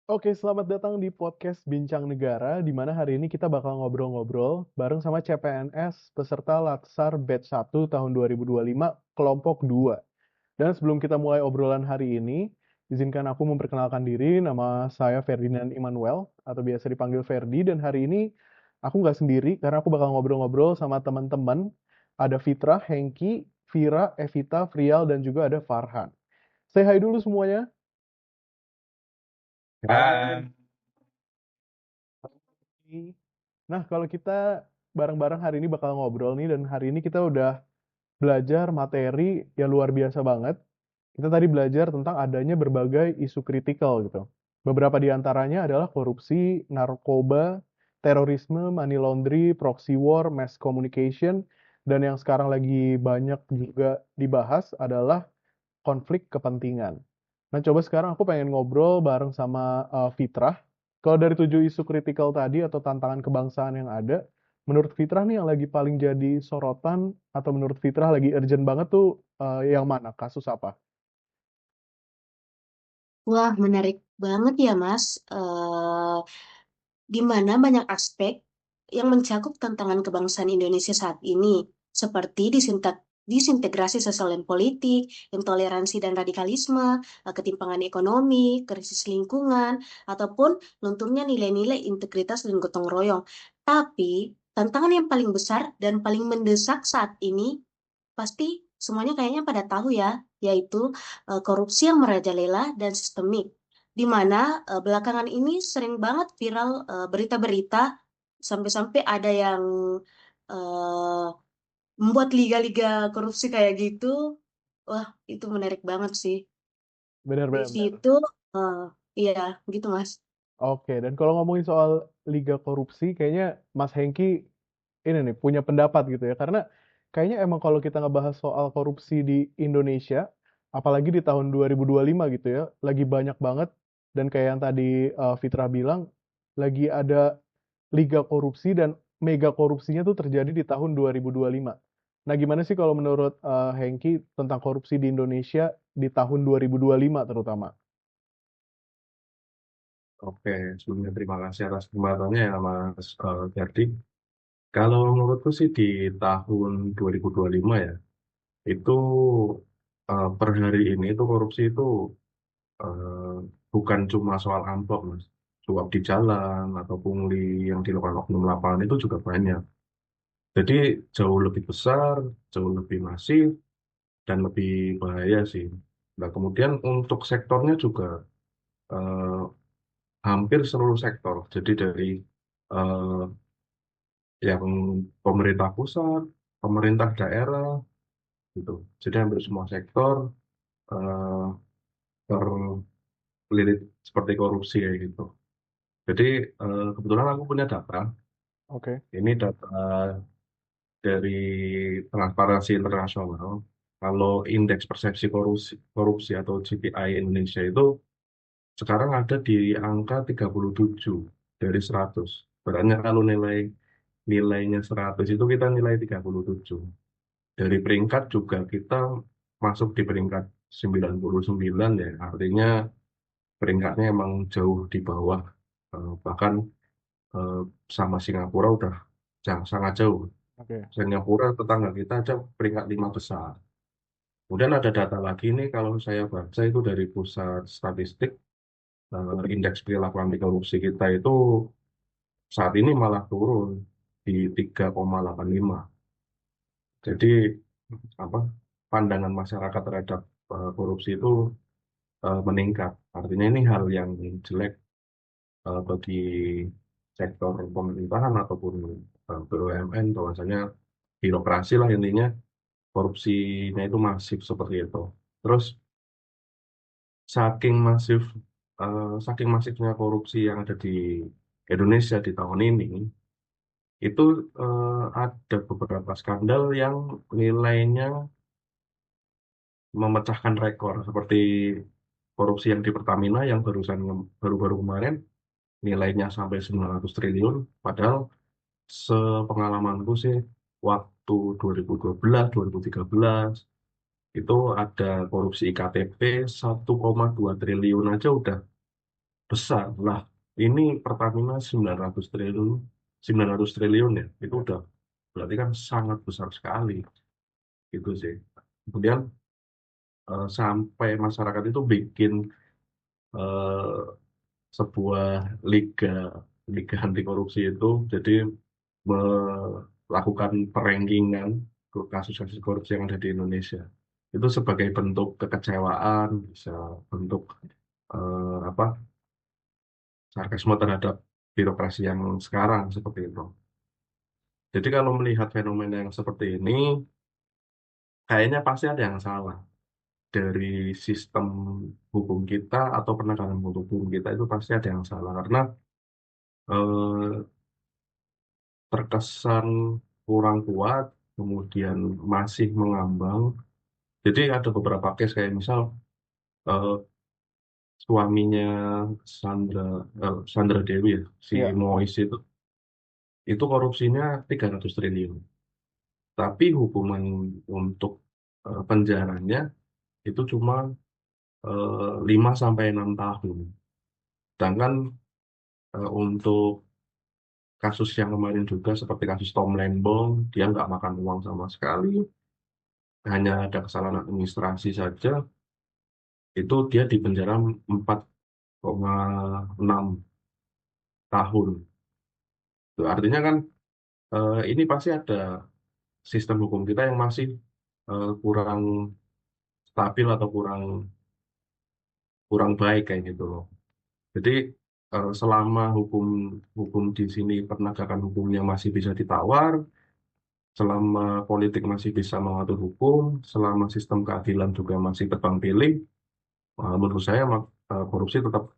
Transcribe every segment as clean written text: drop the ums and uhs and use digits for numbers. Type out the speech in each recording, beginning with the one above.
Oke, selamat datang di podcast Bincang Negara, di mana hari ini kita bakal ngobrol-ngobrol bareng sama CPNS peserta Latsar Batch 1 tahun 2025, kelompok 2. Dan sebelum kita mulai obrolan hari ini, izinkan aku memperkenalkan diri, nama saya Ferdinand Immanuel, atau biasa dipanggil Ferdi, dan hari ini aku nggak sendiri, karena aku bakal ngobrol-ngobrol sama teman-teman, ada Fitra, Hengki, Vira, Evita, Frial, dan juga ada Farhan. Say hi dulu semuanya. Hai. Nah, kalau kita bareng-bareng hari ini bakal ngobrol nih, dan hari ini kita udah belajar materi yang luar biasa banget. Kita tadi belajar tentang adanya berbagai isu kritikal gitu. Beberapa di antaranya adalah korupsi, narkoba, terorisme, money laundry, proxy war, mass communication, dan yang sekarang lagi banyak juga dibahas adalah konflik kepentingan. Nah, coba sekarang aku pengen ngobrol bareng sama Fitrah. Kalau dari 7 isu kritikal tadi atau tantangan kebangsaan yang ada, menurut Fitrah nih yang lagi paling jadi sorotan atau menurut Fitrah lagi urgent banget tuh yang mana? Kasus apa? Wah, menarik banget ya, Mas. Di mana banyak aspek yang mencakup tantangan kebangsaan Indonesia saat ini, seperti disintegrasi sosial dan politik, intoleransi dan radikalisme, ketimpangan ekonomi, krisis lingkungan, ataupun lunturnya nilai-nilai integritas dan gotong royong. Tapi, tantangan yang paling besar dan paling mendesak saat ini pasti semuanya kayaknya pada tahu ya, yaitu korupsi yang merajalela dan sistemik, di mana belakangan ini sering banget viral berita-berita sampai-sampai ada yang eh, membuat liga-liga korupsi kayak gitu. Wah, itu menarik banget sih. Di Benar-benar. situ, eh, iya gitu Mas. Oke, dan kalau ngomongin soal liga korupsi, kayaknya Mas Hengki ini nih punya pendapat gitu ya. Karena kayaknya emang kalau kita ngebahas soal korupsi di Indonesia, apalagi di tahun 2025 gitu ya, lagi banyak banget. Dan kayak yang tadi Fitra bilang, lagi ada liga korupsi dan mega korupsinya tuh terjadi di tahun 2025. Nah, gimana sih kalau menurut Hengki tentang korupsi di Indonesia di tahun 2025 terutama? Oke, sebelumnya terima kasih atas kesempatannya ya Mas Ferdi. Kalau menurutku sih di tahun 2025 ya, itu per hari ini itu korupsi itu eh, bukan cuma soal amplop Mas. Suap di jalan atau pungli yang dilakukan oknum lapangan itu juga banyak. Jadi jauh lebih besar, jauh lebih masif, dan lebih bahaya sih. Nah kemudian untuk sektornya juga eh, hampir seluruh sektor. Jadi dari eh, yang pemerintah pusat, pemerintah daerah, gitu. Jadi hampir semua sektor eh, terlilit seperti korupsi ya gitu. Jadi kebetulan aku punya data. Oke. Ini data dari Transparansi Internasional. Kalau indeks persepsi korupsi atau CPI Indonesia itu sekarang ada di angka 37 dari 100. Berarti kalau nilainya 100 itu kita nilai 37. Dari peringkat juga kita masuk di peringkat 99 ya. Artinya peringkatnya emang jauh di bawah. Bahkan eh, sama Singapura udah sangat jauh. Oke. Singapura tetangga kita aja peringkat 5 besar. Kemudian ada data lagi nih kalau saya baca itu dari pusat statistik, indeks perilaku anti korupsi kita itu saat ini malah turun di 3,85. Jadi apa pandangan masyarakat terhadap korupsi itu meningkat. Artinya ini hal yang jelek bagi sektor pemerintahan ataupun BUMN, bahwasanya birokrasi lah intinya korupsinya itu masif seperti itu. Terus saking masif saking masifnya korupsi yang ada di Indonesia di tahun ini, itu ada beberapa skandal yang nilainya memecahkan rekor seperti korupsi yang di Pertamina yang baru-baru kemarin nilainya sampai 900 triliun, padahal sepengalamanku sih waktu 2012 2013 itu ada korupsi IKTP 1,2 triliun aja besar lah. Ini Pertamina 900 triliun ya, itu Ya. udah berarti kan sangat besar sekali gitu sih. Kemudian sampai masyarakat itu bikin eh, sebuah liga liga anti korupsi itu, jadi melakukan perenggingan ke kasus-kasus korupsi yang ada di Indonesia. Itu sebagai bentuk kekecewaan, bisa bentuk apa, sarkasme terhadap birokrasi yang sekarang seperti itu. Jadi kalau melihat fenomena yang seperti ini, kayaknya pasti ada yang salah dari sistem hukum kita atau penegakan hukum kita, itu pasti ada yang salah karena eh, terkesan kurang kuat, kemudian masih mengambang. Jadi ada beberapa case kayak misal eh, suaminya Sandra Sandra Dewi ya, si Iya. Mois itu korupsinya 300 triliun. Tapi hukuman untuk penjaranya itu cuma 5 sampai 6 tahun. Sedangkan untuk kasus yang kemarin juga seperti kasus Tom Lembong, dia nggak makan uang sama sekali, hanya ada kesalahan administrasi saja, itu dia di penjara 4,6 tahun. Itu artinya kan ini pasti ada sistem hukum kita yang masih kurang stabil atau kurang kurang baik kayak gitu loh. Jadi selama hukum hukum di sini, penegakan hukumnya masih bisa ditawar, selama politik masih bisa mengatur hukum, selama sistem keadilan juga masih tebang pilih, menurut saya korupsi tetap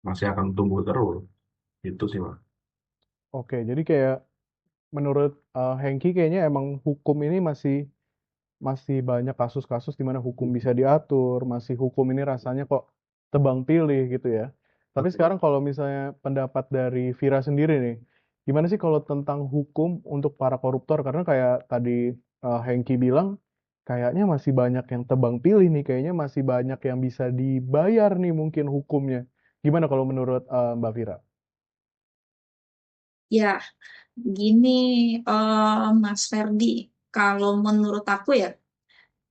masih akan tumbuh terus. Itu sih, Mas. Oke, jadi kayak menurut Hengki kayaknya emang hukum ini masih masih banyak kasus-kasus di mana hukum bisa diatur, masih hukum ini rasanya kok tebang pilih gitu ya. Tapi Betul. sekarang kalau misalnya pendapat dari Vira sendiri nih, gimana sih kalau tentang hukum untuk para koruptor? Karena kayak tadi Hengki bilang, kayaknya masih banyak yang tebang pilih nih, kayaknya masih banyak yang bisa dibayar nih mungkin hukumnya. Gimana kalau menurut Mbak Vira? Ya, gini, Mas Ferdi, kalau menurut aku ya,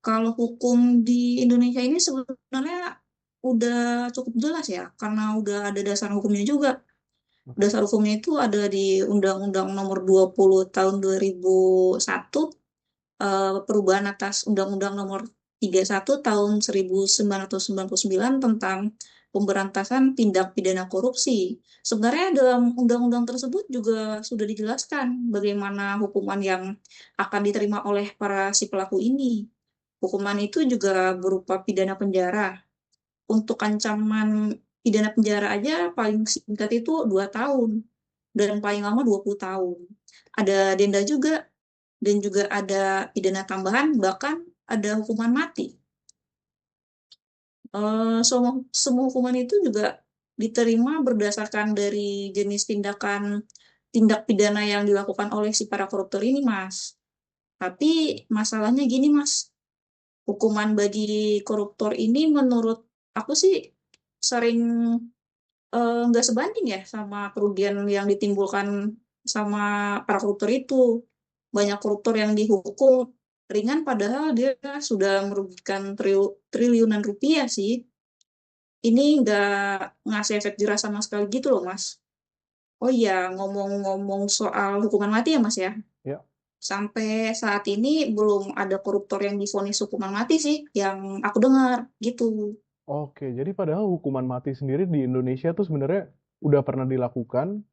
kalau hukum di Indonesia ini sebenarnya udah cukup jelas ya, karena udah ada dasar hukumnya juga. Dasar hukumnya itu ada di Undang-Undang Nomor 20 Tahun 2001, perubahan atas Undang-Undang Nomor 31 Tahun 1999 tentang pemberantasan tindak pidana korupsi. Sebenarnya dalam undang-undang tersebut juga sudah dijelaskan bagaimana hukuman yang akan diterima oleh para si pelaku ini. Hukuman itu juga berupa pidana penjara. Untuk ancaman pidana penjara aja paling singkat itu 2 tahun dan paling lama 20 tahun. Ada denda juga dan juga ada pidana tambahan, bahkan ada hukuman mati. Semua hukuman itu juga diterima berdasarkan dari jenis tindak pidana yang dilakukan oleh si para koruptor ini, Mas. Tapi masalahnya gini, Mas, hukuman bagi koruptor ini menurut aku sih sering nggak sebanding ya sama kerugian yang ditimbulkan sama para koruptor itu. Banyak koruptor yang dihukum ringan padahal dia sudah merugikan triliunan rupiah sih. Ini nggak ngasih efek jerah sama sekali gitu loh, Mas. Oh iya, ngomong-ngomong soal hukuman mati ya, Mas ya. Ya. Sampai saat ini belum ada koruptor yang divonis hukuman mati sih, yang aku dengar gitu. Oke, jadi padahal hukuman mati sendiri di Indonesia tuh sebenarnya udah pernah dilakukan,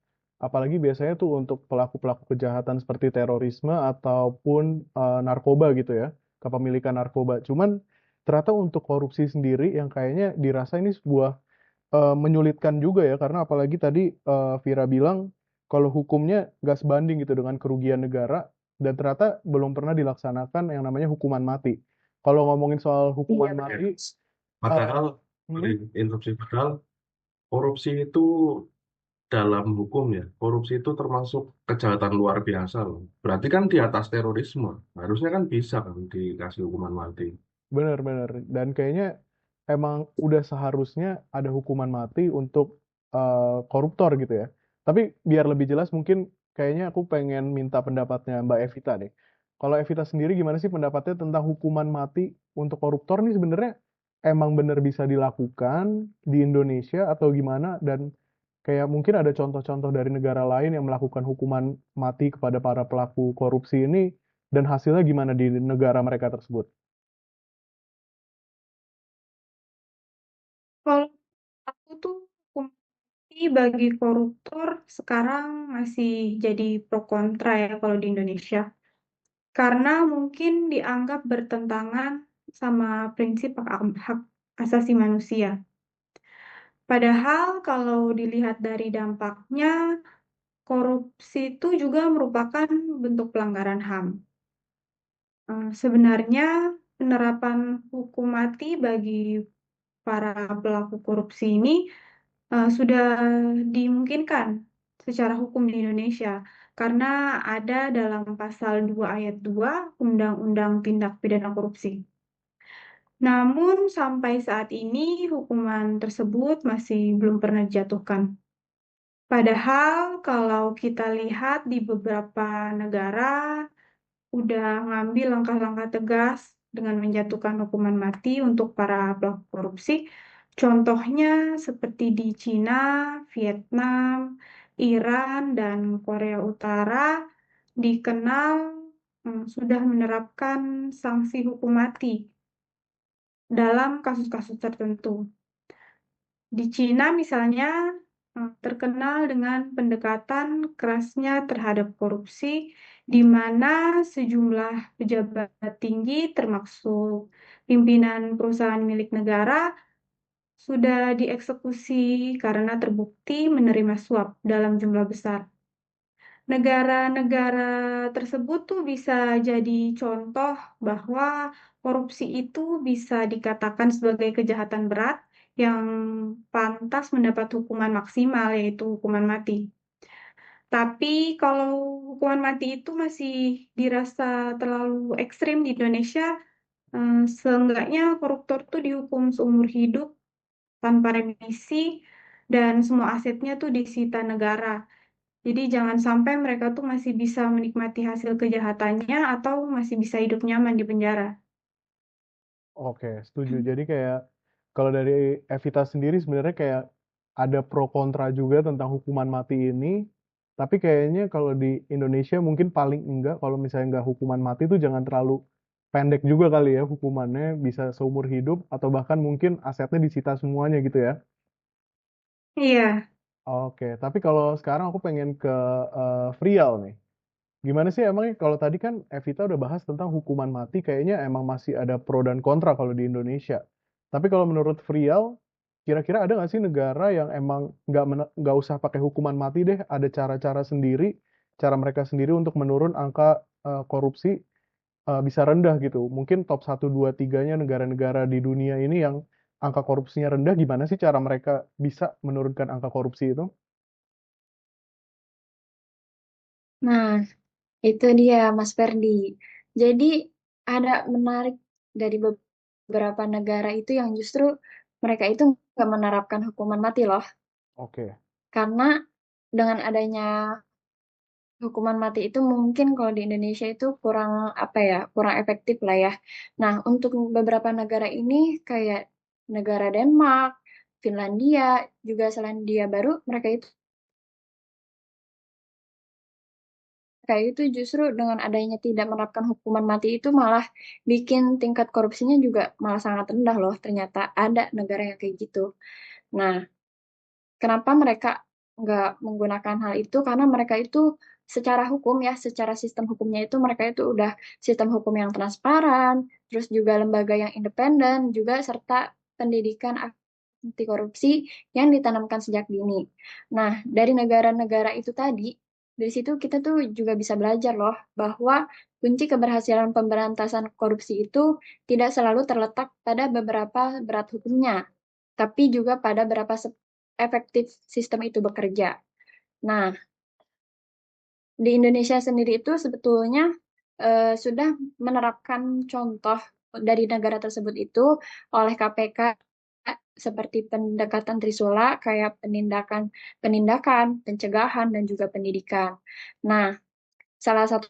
apalagi biasanya tuh untuk pelaku-pelaku kejahatan seperti terorisme ataupun narkoba gitu ya, kepemilikan narkoba. Cuman ternyata untuk korupsi sendiri yang kayaknya dirasa ini sebuah menyulitkan juga ya, karena apalagi tadi Vira bilang kalau hukumnya nggak sebanding gitu dengan kerugian negara, dan ternyata belum pernah dilaksanakan yang namanya hukuman mati. Kalau ngomongin soal Iya, hukuman betul, mati, Mas. eh, Padahal, hmm, sorry, interupsi, padahal korupsi itu dalam hukum ya, korupsi itu termasuk kejahatan luar biasa loh. Berarti kan di atas terorisme. Harusnya kan bisa kan dikasih hukuman mati. bener-bener. Dan kayaknya emang udah seharusnya ada hukuman mati untuk koruptor gitu ya. Tapi biar lebih jelas mungkin kayaknya aku pengen minta pendapatnya Mbak Evita nih. Kalau Evita sendiri gimana sih pendapatnya tentang hukuman mati untuk koruptor nih sebenarnya emang benar bisa dilakukan di Indonesia atau gimana? Dan kayak mungkin ada contoh-contoh dari negara lain yang melakukan hukuman mati kepada para pelaku korupsi ini dan hasilnya gimana di negara mereka tersebut? Kalau aku tuh hukum mati bagi koruptor sekarang masih jadi pro kontra ya kalau di Indonesia. Karena mungkin dianggap bertentangan sama prinsip hak asasi manusia. Padahal kalau dilihat dari dampaknya, korupsi itu juga merupakan bentuk pelanggaran HAM. Sebenarnya penerapan hukum mati bagi para pelaku korupsi ini sudah dimungkinkan secara hukum di Indonesia karena ada dalam pasal 2 ayat 2 Undang-Undang Tindak Pidana Korupsi. Namun sampai saat ini hukuman tersebut masih belum pernah dijatuhkan. Padahal kalau kita lihat di beberapa negara udah ngambil langkah-langkah tegas dengan menjatuhkan hukuman mati untuk para pelaku korupsi. Contohnya seperti di Cina, Vietnam, Iran, dan Korea Utara dikenal sudah menerapkan sanksi hukum mati dalam kasus-kasus tertentu. Di Cina misalnya terkenal dengan pendekatan kerasnya terhadap korupsi, di mana sejumlah pejabat tinggi termasuk pimpinan perusahaan milik negara sudah dieksekusi karena terbukti menerima suap dalam jumlah besar. Negara-negara tersebut tuh bisa jadi contoh bahwa korupsi itu bisa dikatakan sebagai kejahatan berat yang pantas mendapat hukuman maksimal, yaitu hukuman mati. Tapi kalau hukuman mati itu masih dirasa terlalu ekstrim di Indonesia, seenggaknya koruptor tuh dihukum seumur hidup tanpa remisi dan semua asetnya tuh disita negara. Jadi jangan sampai mereka tuh masih bisa menikmati hasil kejahatannya atau masih bisa hidup nyaman di penjara. Oke, setuju. Jadi kayak kalau dari Evita sendiri sebenarnya kayak ada pro kontra juga tentang hukuman mati ini. Tapi kayaknya kalau di Indonesia mungkin paling enggak kalau misalnya enggak hukuman mati itu jangan terlalu pendek juga kali ya hukumannya bisa seumur hidup atau bahkan mungkin asetnya disita semuanya gitu ya. Iya. Oke, tapi kalau sekarang aku pengen ke Frial nih. Gimana sih emangnya kalau tadi kan Evita udah bahas tentang hukuman mati, kayaknya emang masih ada pro dan kontra kalau di Indonesia. Tapi kalau menurut Frial, kira-kira ada nggak sih negara yang emang nggak usah pakai hukuman mati deh, ada cara-cara sendiri, cara mereka sendiri untuk menurun angka korupsi bisa rendah gitu. Mungkin top 1, 2, 3-nya negara-negara di dunia ini yang angka korupsinya rendah, gimana sih cara mereka bisa menurunkan angka korupsi itu? Nah, itu dia Mas Ferdi. Jadi ada menarik dari beberapa negara itu yang justru mereka itu nggak menerapkan hukuman mati loh. Oke. Karena dengan adanya hukuman mati itu mungkin kalau di Indonesia itu kurang apa ya, kurang efektif lah ya. Nah, untuk beberapa negara ini kayak negara Denmark, Finlandia, juga Selandia Baru, kayak itu justru dengan adanya tidak menerapkan hukuman mati itu malah bikin tingkat korupsinya juga malah sangat rendah loh. Ternyata ada negara yang kayak gitu. Nah, kenapa mereka nggak menggunakan hal itu? Karena mereka itu secara hukum ya, secara sistem hukumnya itu mereka itu udah sistem hukum yang transparan, terus juga lembaga yang independen, juga serta pendidikan anti korupsi yang ditanamkan sejak dini. Nah, dari negara-negara itu tadi, dari situ kita tuh juga bisa belajar loh bahwa kunci keberhasilan pemberantasan korupsi itu tidak selalu terletak pada beberapa berat hukumnya, tapi juga pada berapa efektif sistem itu bekerja. Nah, di Indonesia sendiri itu sebetulnya sudah menerapkan contoh dari negara tersebut itu oleh KPK seperti pendekatan Trisula kayak penindakan, pencegahan dan juga pendidikan. Nah, salah satu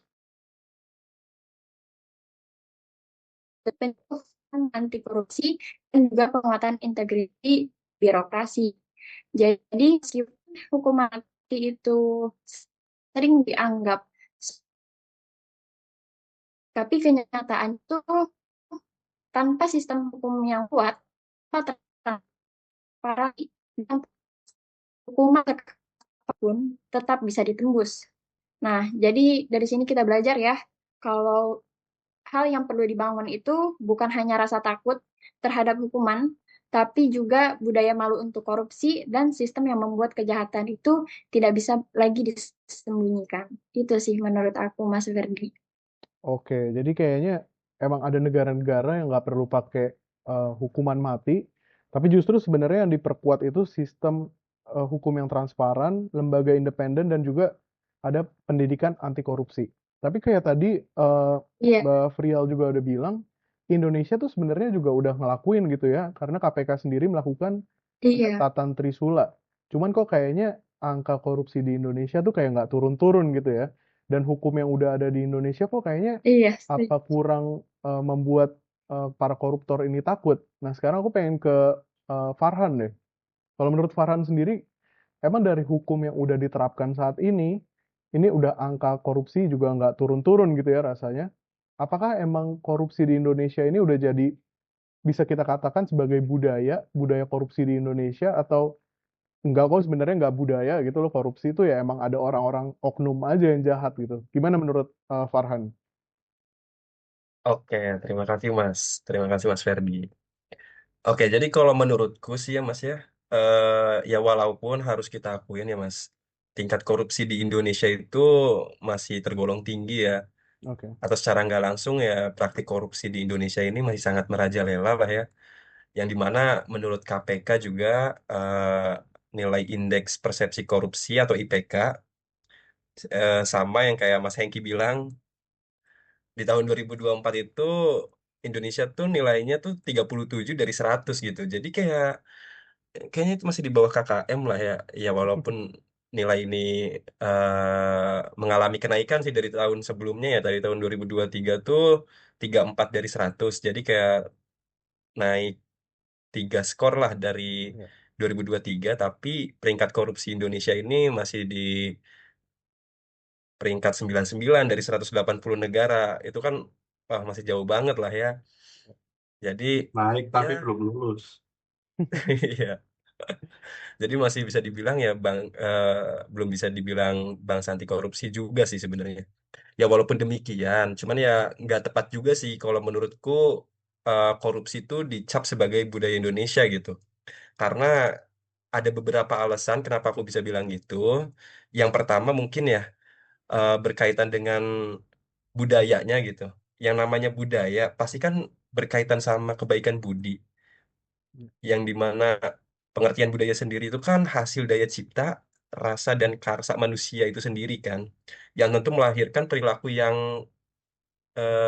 pencegahan anti korupsi dan juga penguatan integriti birokrasi. Jadi, meskipun hukum mati itu sering dianggap, tapi kenyataan itu tanpa sistem hukum yang kuat, para hukuman apapun tetap bisa ditembus. Nah, jadi dari sini kita belajar ya, kalau hal yang perlu dibangun itu bukan hanya rasa takut terhadap hukuman, tapi juga budaya malu untuk korupsi dan sistem yang membuat kejahatan itu tidak bisa lagi disembunyikan. Itu sih menurut aku, Mas Verdi. Oke, jadi kayaknya emang ada negara-negara yang nggak perlu pakai hukuman mati, tapi justru sebenarnya yang diperkuat itu sistem hukum yang transparan, lembaga independen, dan juga ada pendidikan anti korupsi. Tapi kayak tadi Iya, Mbak Frial juga udah bilang, Indonesia tuh sebenarnya juga udah ngelakuin gitu ya, karena KPK sendiri melakukan iya, pendekatan Trisula. Cuman kok kayaknya angka korupsi di Indonesia tuh kayak nggak turun-turun gitu ya. Dan hukum yang udah ada di Indonesia kok kayaknya iya, apa kurang membuat para koruptor ini takut. Nah, sekarang aku pengen ke Farhan deh. Kalau menurut Farhan sendiri, emang dari hukum yang udah diterapkan saat ini udah angka korupsi juga nggak turun-turun gitu ya rasanya. Apakah emang korupsi di Indonesia ini udah jadi bisa kita katakan sebagai budaya korupsi di Indonesia, atau enggak kok sebenarnya nggak budaya gitu loh, korupsi itu ya emang ada orang-orang oknum aja yang jahat gitu. Gimana menurut Farhan? Oke, terima kasih Mas. Terima kasih Mas Ferdi. Oke, jadi kalau menurutku sih ya Mas ya, ya walaupun harus kita akuin ya Mas, tingkat korupsi di Indonesia itu masih tergolong tinggi ya, Oke. atau secara nggak langsung ya praktik korupsi di Indonesia ini masih sangat merajalela lah ya, yang dimana menurut KPK juga nilai indeks persepsi korupsi atau IPK sama yang kayak Mas Hengki bilang di tahun 2024 itu Indonesia tuh nilainya tuh 37 dari 100 gitu. Jadi kayaknya itu masih di bawah KKM lah ya. Ya walaupun nilai ini mengalami kenaikan sih dari tahun sebelumnya ya, dari tahun 2023 tuh 34 dari 100. Jadi kayak naik 3 skor lah dari Ya. 2023, tapi peringkat korupsi Indonesia ini masih di peringkat 99 dari 180 negara. Itu kan wah, masih jauh banget lah ya. Jadi Naik ya tapi belum lulus. iya. Jadi masih bisa dibilang ya belum bisa dibilang bangsa anti korupsi juga sih sebenarnya. Ya walaupun demikian, cuman ya nggak tepat juga sih kalau menurutku korupsi itu dicap sebagai budaya Indonesia gitu. Karena ada beberapa alasan kenapa aku bisa bilang gitu. Yang pertama mungkin ya berkaitan dengan budayanya gitu. Yang namanya budaya pasti kan berkaitan sama kebaikan budi, yang dimana pengertian budaya sendiri itu kan hasil daya cipta, rasa dan karsa manusia itu sendiri kan, yang tentu melahirkan perilaku yang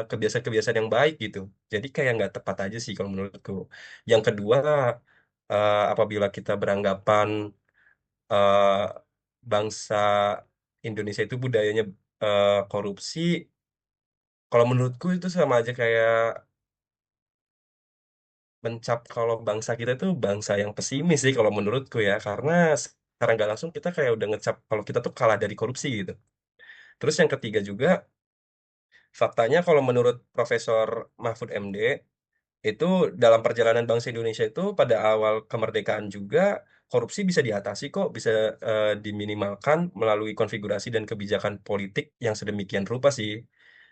kebiasaan-kebiasaan yang baik gitu. Jadi kayak nggak tepat aja sih kalau menurutku. Yang kedua, apabila kita beranggapan eh, bangsa Indonesia itu budayanya korupsi, kalau menurutku itu sama aja kayak mencap kalau bangsa kita itu bangsa yang pesimis sih kalau menurutku ya, karena sekarang nggak langsung kita kayak udah ngecap kalau kita tuh kalah dari korupsi gitu. Terus yang ketiga juga faktanya kalau menurut Profesor Mahfud MD itu dalam perjalanan bangsa Indonesia itu pada awal kemerdekaan juga korupsi bisa diatasi kok, bisa diminimalkan melalui konfigurasi dan kebijakan politik yang sedemikian rupa sih.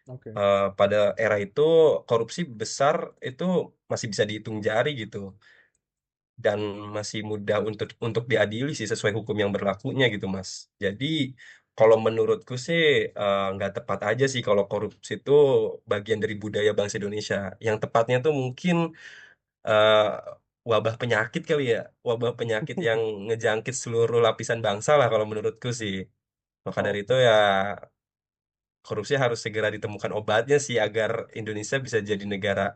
Oke. Pada era itu korupsi besar itu masih bisa dihitung jari gitu, dan masih mudah untuk diadili sih sesuai hukum yang berlakunya gitu Mas. Jadi kalau menurutku sih nggak tepat aja sih kalau korupsi itu bagian dari budaya bangsa Indonesia. Yang tepatnya tuh mungkin eh, wabah penyakit kali ya, wabah penyakit yang ngejangkit seluruh lapisan bangsa lah kalau menurutku sih. Maka dari itu Oke. ya korupsi harus segera ditemukan obatnya sih agar Indonesia bisa jadi negara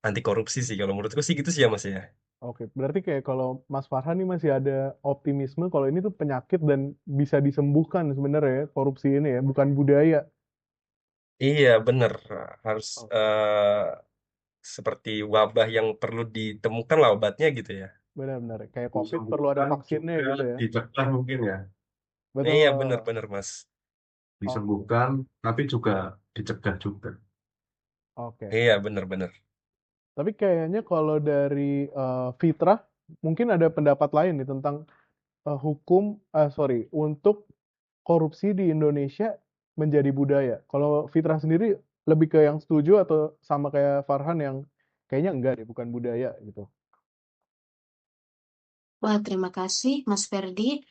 anti korupsi sih kalau menurutku sih gitu sih ya Mas ya. Oke, berarti kayak kalau Mas Farhan nih masih ada optimisme kalau ini tuh penyakit dan bisa disembuhkan sebenarnya ya, korupsi ini ya, bukan budaya. Iya, bener. Harus Oh, seperti wabah yang perlu ditemukan lah obatnya gitu ya. benar-benar. Kayak COVID perlu ada Disembuhkan vaksinnya juga gitu ya. dicegah mungkin ya. Iya, Betul. bener-bener, Mas. Oke, Disembuhkan tapi juga dicegah juga. oke. Iya, bener-bener. Tapi kayaknya kalau dari Fitrah, mungkin ada pendapat lain nih tentang sorry, untuk korupsi di Indonesia menjadi budaya. Kalau Fitrah sendiri lebih ke yang setuju atau sama kayak Farhan yang kayaknya enggak deh, bukan budaya gitu. Wah, terima kasih Mas Ferdi.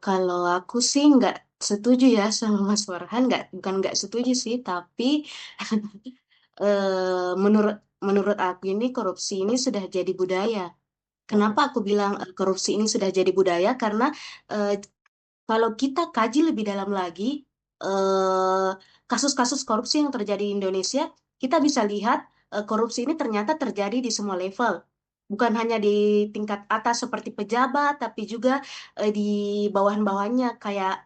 Kalau aku sih nggak setuju ya sama Mas Farhan, bukan nggak setuju sih, tapi menurut menurut aku ini korupsi ini sudah jadi budaya. Oke. Kenapa aku bilang korupsi ini sudah jadi budaya? Karena eh, kalau kita kaji lebih dalam lagi eh, kasus-kasus korupsi yang terjadi di Indonesia, kita bisa lihat korupsi ini ternyata terjadi di semua level. Bukan hanya di tingkat atas seperti pejabat, tapi juga di bawahan-bawahannya kayak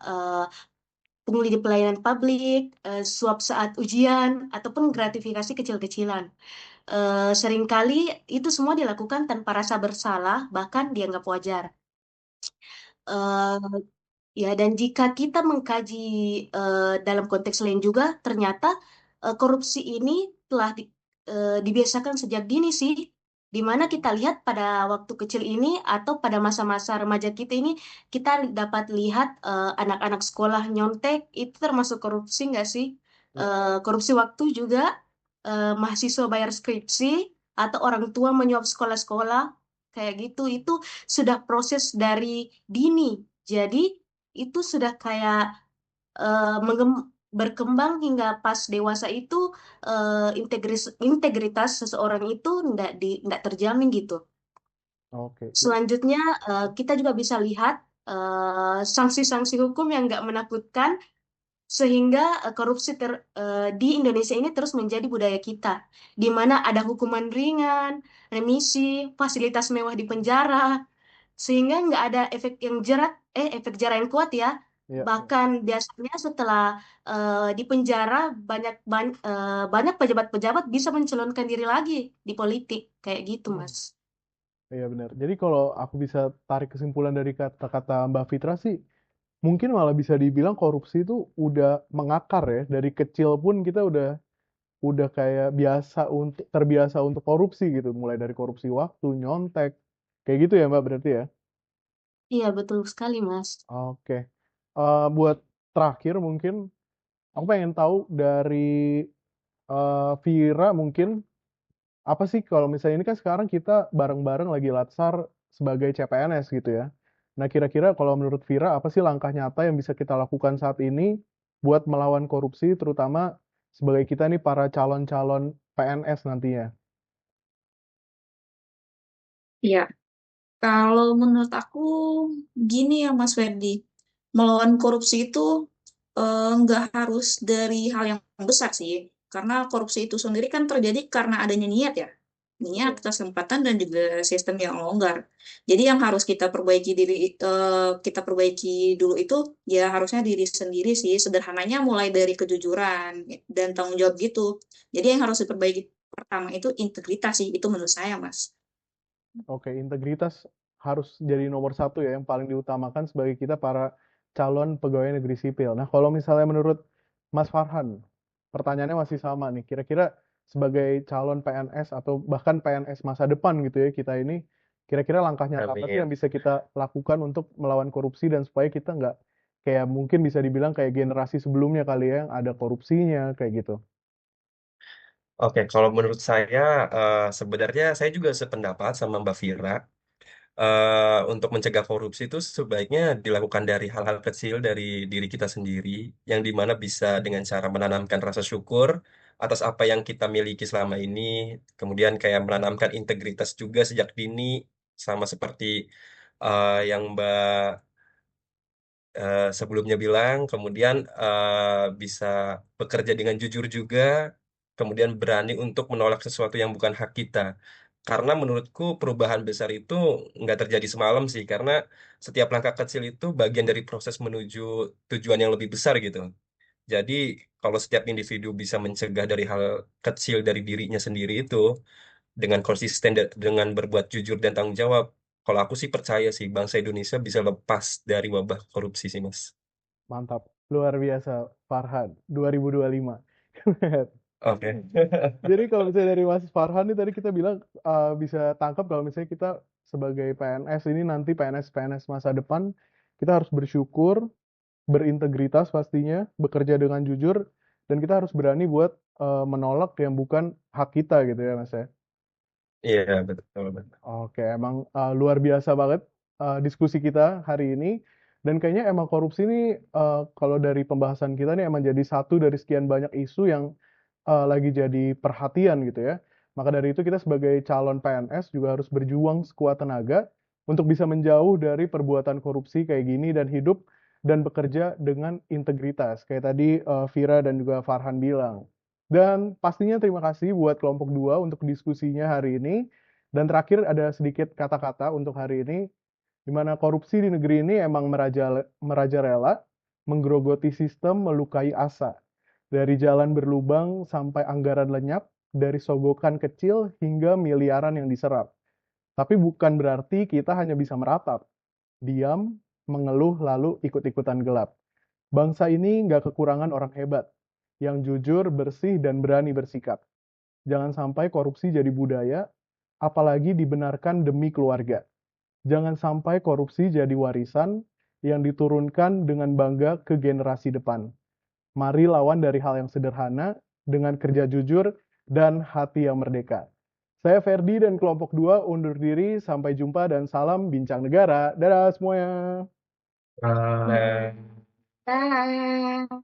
pungli di pelayanan publik, suap saat ujian, ataupun gratifikasi kecil-kecilan. Seringkali itu semua dilakukan tanpa rasa bersalah, bahkan dianggap wajar. Eh, Ya, dan jika kita mengkaji dalam konteks lain juga, ternyata korupsi ini telah dibiasakan sejak dini sih, di mana kita lihat pada waktu kecil ini atau pada masa-masa remaja kita ini, kita dapat lihat anak-anak sekolah nyontek, itu termasuk korupsi nggak sih? Ya. Korupsi waktu juga, mahasiswa bayar skripsi, atau orang tua menyuap sekolah-sekolah, kayak gitu, itu sudah proses dari dini. Jadi, itu sudah kayak berkembang hingga pas dewasa itu integritas seseorang itu ndak terjamin gitu. Oke. Selanjutnya kita juga bisa lihat sanksi-sanksi hukum yang nggak menakutkan sehingga di Indonesia ini terus menjadi budaya kita, di mana ada hukuman ringan, remisi, fasilitas mewah di penjara, sehingga nggak ada efek jerah yang kuat ya. Ya, ya. Bahkan biasanya setelah di penjara banyak pejabat-pejabat bisa mencalonkan diri lagi di politik kayak gitu, Hmm. Mas. Iya benar. Jadi kalau aku bisa tarik kesimpulan dari kata-kata Mbak Fitra sih, mungkin malah bisa dibilang korupsi itu udah mengakar ya. Dari kecil pun kita udah kayak terbiasa untuk korupsi gitu, mulai dari korupsi waktu, nyontek, kayak gitu ya Mbak berarti ya. Iya, betul sekali, Mas. Oke. Buat terakhir mungkin aku pengen tahu dari Vira mungkin apa sih kalau misalnya ini kan sekarang kita bareng-bareng lagi latsar sebagai CPNS gitu ya. Nah, kira-kira kalau menurut Vira apa sih langkah nyata yang bisa kita lakukan saat ini buat melawan korupsi terutama sebagai kita nih para calon-calon PNS nantinya. Iya, kalau menurut aku gini ya Mas Ferdi, melawan korupsi itu nggak harus dari hal yang besar sih, karena korupsi itu sendiri kan terjadi karena adanya niat ya, niat, Betul. kesempatan dan juga sistem yang longgar. Jadi yang harus kita perbaiki dulu itu ya harusnya diri sendiri sih, sederhananya mulai dari kejujuran dan tanggung jawab gitu. Jadi yang harus diperbaiki pertama itu integritas sih, itu menurut saya Mas. Oke, integritas harus jadi nomor satu ya, yang paling diutamakan sebagai kita para calon pegawai negeri sipil. Nah, kalau misalnya menurut Mas Farhan, pertanyaannya masih sama nih. Kira-kira sebagai calon PNS atau bahkan PNS masa depan gitu ya, kita ini, kira-kira langkah nyata apa sih yang Amin. bisa kita lakukan untuk melawan korupsi dan supaya kita nggak kayak mungkin bisa dibilang kayak generasi sebelumnya kali ya, yang ada korupsinya, kayak gitu. Oke, kalau menurut saya sebenarnya saya juga sependapat sama Mbak Vira. Untuk mencegah korupsi itu sebaiknya dilakukan dari hal-hal kecil dari diri kita sendiri, yang dimana bisa dengan cara menanamkan rasa syukur atas apa yang kita miliki selama ini, kemudian kayak menanamkan integritas juga sejak dini, sama seperti yang Mbak sebelumnya bilang, kemudian bisa bekerja dengan jujur juga, kemudian berani untuk menolak sesuatu yang bukan hak kita. Karena menurutku perubahan besar itu nggak terjadi semalam sih, karena setiap langkah kecil itu bagian dari proses menuju tujuan yang lebih besar gitu. Jadi kalau setiap individu bisa mencegah dari hal kecil dari dirinya sendiri itu dengan konsisten dengan berbuat jujur dan tanggung jawab, kalau aku sih percaya sih bangsa Indonesia bisa lepas dari wabah korupsi sih Mas. Mantap, luar biasa, Farhan, 2025. Oke. Jadi kalau misalnya dari Mas Farhan nih tadi kita bilang bisa tangkap kalau misalnya kita sebagai PNS ini nanti PNS masa depan kita harus bersyukur, berintegritas pastinya, bekerja dengan jujur, dan kita harus berani buat menolak yang bukan hak kita gitu ya Mas ya. Iya, betul, betul. Oke, emang luar biasa banget diskusi kita hari ini. Dan kayaknya emang korupsi ini kalau dari pembahasan kita nih emang jadi satu dari sekian banyak isu yang lagi jadi perhatian gitu ya. Maka dari itu kita sebagai calon PNS juga harus berjuang sekuat tenaga untuk bisa menjauh dari perbuatan korupsi kayak gini dan hidup dan bekerja dengan integritas. Kayak tadi Vira dan juga Farhan bilang. Dan pastinya terima kasih buat kelompok 2 untuk diskusinya hari ini. Dan terakhir ada sedikit kata-kata untuk hari ini, di mana korupsi di negeri ini emang merajalela, menggerogoti sistem, melukai asa. Dari jalan berlubang sampai anggaran lenyap, dari sogokan kecil hingga miliaran yang diserap. Tapi bukan berarti kita hanya bisa meratap, diam, mengeluh lalu ikut-ikutan gelap. Bangsa ini nggak kekurangan orang hebat, yang jujur, bersih, dan berani bersikap. Jangan sampai korupsi jadi budaya, apalagi dibenarkan demi keluarga. Jangan sampai korupsi jadi warisan yang diturunkan dengan bangga ke generasi depan. Mari lawan dari hal yang sederhana dengan kerja jujur dan hati yang merdeka. Saya Ferdi dan kelompok 2 undur diri. Sampai jumpa dan salam bincang negara. Dadah semuanya. Ah, Dah.